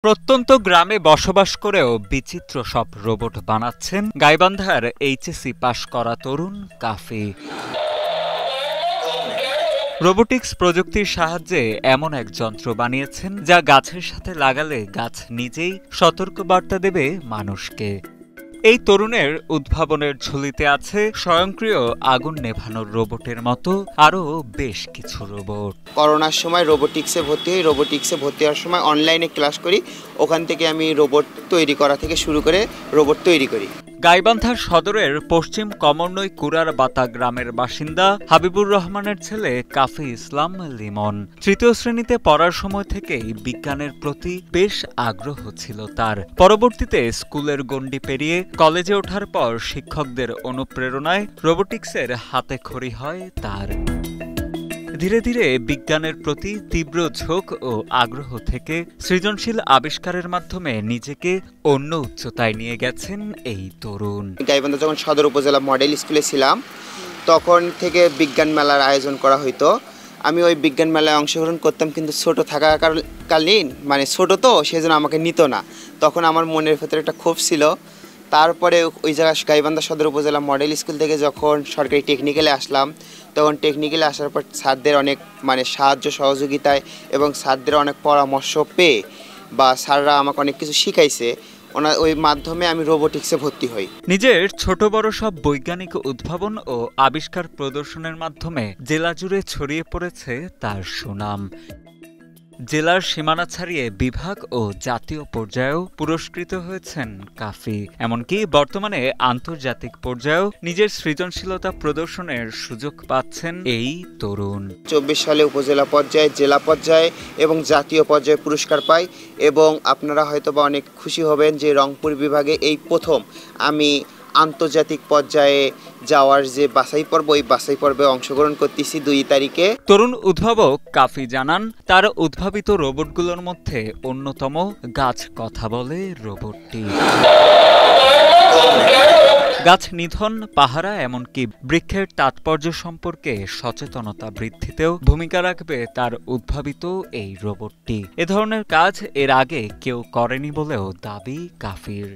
প্রত্যন্ত গ্রামে বসবাস করেও বিচিত্র সব রোবট বানাচ্ছেন গাইবান্ধার এইচএসসি পাশ করা তরুণ কাফি। রোবোটিক্স প্রযুক্তির সাহায্যে এমন এক যন্ত্র বানিয়েছেন যা গাছের সাথে লাগালে গাছ নিজেই সতর্কবার্তা দেবে মানুষকে। এই তরুণের উদ্ভাবনের ঝুলিতে আছে স্বয়ংক্রিয় আগুন নেভানোর রোবটের মতো আরও বেশ কিছু রোবট। করোনার সময় রোবোটিক্সে ভর্তি হওয়ার সময় অনলাইনে ক্লাস করি। ওখান থেকে আমি রোবট তৈরি করা থেকে শুরু করে রোবট তৈরি করি। গাইবান্ধার সদরের পশ্চিম কমরনই কুরার বাতা গ্রামের বাসিন্দা হাবিবুর রহমানের ছেলে কাফি ইসলাম লিমন। তৃতীয় শ্রেণীতে পড়ার সময় থেকেই বিজ্ঞানের প্রতি বেশ আগ্রহ ছিল তার। পরবর্তীতে স্কুলের গণ্ডি পেরিয়ে কলেজে ওঠার পর শিক্ষকদের অনুপ্রেরণায় রোবোটিক্সের হাতেখড়ি হয় তার। ধীরে ধীরে বিজ্ঞানের প্রতি তীব্র ঝোঁক ও আগ্রহ থেকে সৃজনশীল আবিষ্কারের মাধ্যমে নিজেকে অন্য উচ্চতায় নিয়ে গেছেন এই তরুণ। গাইবান্ধা যখন সদর উপজেলা মডেল স্কুলে ছিলাম তখন থেকে বিজ্ঞান মেলার আয়োজন করা হইতো। আমি ওই বিজ্ঞান মেলায় অংশগ্রহণ করতাম, কিন্তু ছোট থাকাকালীন ছোট তো সেজন্য আমাকে নিত না। তখন আমার মনের ভেতরে একটা ক্ষোভ ছিল। তারপরে ওই জায়গায় গাইবান্ধা সদর উপজেলা মডেল স্কুল থেকে যখন সরকারি টেকনিক্যালে আসলাম, তখন টেকনিক্যালে আসার পর স্যারদের অনেক সাহায্য সহযোগিতায় এবং স্যারদের অনেক পরামর্শ পেয়ে বা স্যাররা আমাকে অনেক কিছু শিখাইছে, ওই মাধ্যমে আমি রোবোটিক্সে ভর্তি হই। নিজের ছোট বড় সব বৈজ্ঞানিক উদ্ভাবন ও আবিষ্কার প্রদর্শনের মাধ্যমে জেলা জুড়ে ছড়িয়ে পড়েছে তার সুনাম। জেলার সীমানা ছাড়িয়ে বিভাগ ও জাতীয় পর্যায়েও পুরস্কৃত হয়েছেন কাফি। এমনকি বর্তমানে আন্তর্জাতিক পর্যায়েও নিজের সৃজনশীলতা প্রদর্শনের সুযোগ পাচ্ছেন এই তরুণ। 24 সালে উপজেলা পর্যায়ে, জেলা পর্যায়ে এবং জাতীয় পর্যায়ে পুরস্কার পাই। এবং আপনারা হয়তোবা অনেক খুশি হবেন যে রংপুর বিভাগে এই প্রথম আমি আন্তর্জাতিক পর্যায়ে যাওয়ার যে বাছাই পর্ব, ওই বাছাই পর্বে অংশগ্রহণ করতেছি 2 তারিখে। তরুণ উদ্ভাবক কাফি জানান, তার উদ্ভাবিত রোবটগুলোর মধ্যে অন্যতম গাছ কথা বলে রোবটটি। গাছ নিধন, পাহারা, এমনকি বৃক্ষের তাৎপর্য সম্পর্কে সচেতনতা বৃদ্ধিতেও ভূমিকা রাখবে তার উদ্ভাবিত এই রোবটটি। এ ধরনের কাজ এর আগে কেউ করেনি বলেও দাবি কাফির।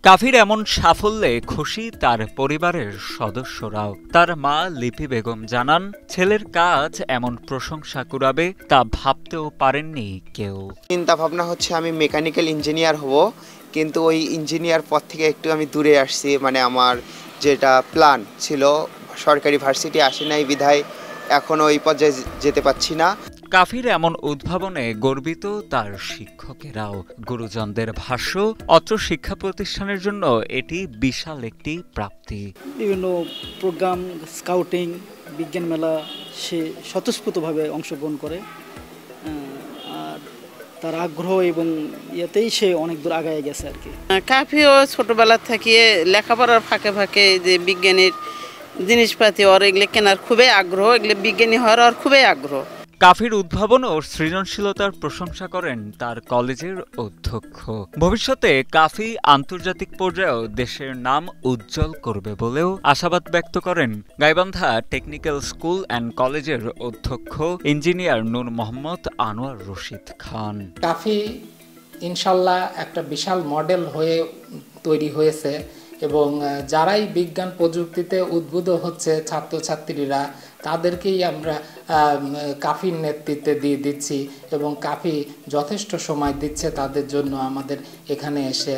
কাফির এমন সাফল্যে খুশি তার পরিবারের সদস্যরাও। তার মা লিপি বেগম জানান, ছেলের কাজ এমন প্রশংসা কুড়াবে তা ভাবতেও পারেননি কেউ। চিন্তা ভাবনা হচ্ছে আমি মেকানিক্যাল ইঞ্জিনিয়ার হব, কিন্তু ওই ইঞ্জিনিয়ার পথ থেকে একটু আমি দূরে আসছি। আমার যেটা প্ল্যান ছিল, সরকারি ভার্সিটি আসে নাই বিধায় এখনও ওই পর্যায়ে যেতে পারছি না। কাফির এমন উদ্ভাবনে গর্বিত তার শিক্ষকেরাও। গুরুজনদের ভাষ্য, অত্র শিক্ষা প্রতিষ্ঠানের জন্য এটি বিশাল একটি প্রাপ্তি। বিভিন্ন প্রোগ্রাম, স্কাউটিং, বিজ্ঞান মেলা সে স্বতঃস্ফূর্তভাবে অংশগ্রহণ করে। আর তার আগ্রহ এবং ইয়েতেই সে অনেক দূর আগায় গেছে আর কি। কাফিও ছোটবেলা থেকে লেখাপড়ার ফাঁকে ফাঁকে যে বিজ্ঞানের জিনিসপাতি ওর এগুলো কেনার খুবই আগ্রহ, এগুলো বিজ্ঞানী হওয়ার ওর খুবই আগ্রহ। কাফির উদ্ভাবন ও সৃজনশীলতার প্রশংসা করেন তার কলেজের অধ্যক্ষ। ভবিষ্যতে কাফি আন্তর্জাতিক পর্যায়েও দেশের নাম উজ্জ্বল করবে বলেও আশাবাদ ব্যক্ত করেন গাইবান্ধা টেকনিক্যাল স্কুল অ্যান্ড কলেজের অধ্যক্ষ ইঞ্জিনিয়ার নূর মোহাম্মদ আনোয়ার রশিদ খান। কাফি ইনশাল্লাহ একটা বিশাল মডেল হয়ে তৈরি হয়েছে এবং যারাই বিজ্ঞান প্রযুক্তিতে উদ্বুদ্ধ হচ্ছে ছাত্রছাত্রীরা, তাদেরকেই আমরা কাফির নেতৃত্বে দিয়ে দিচ্ছি এবং কাফি যথেষ্ট সময় দিচ্ছে তাদের জন্য আমাদের এখানে এসে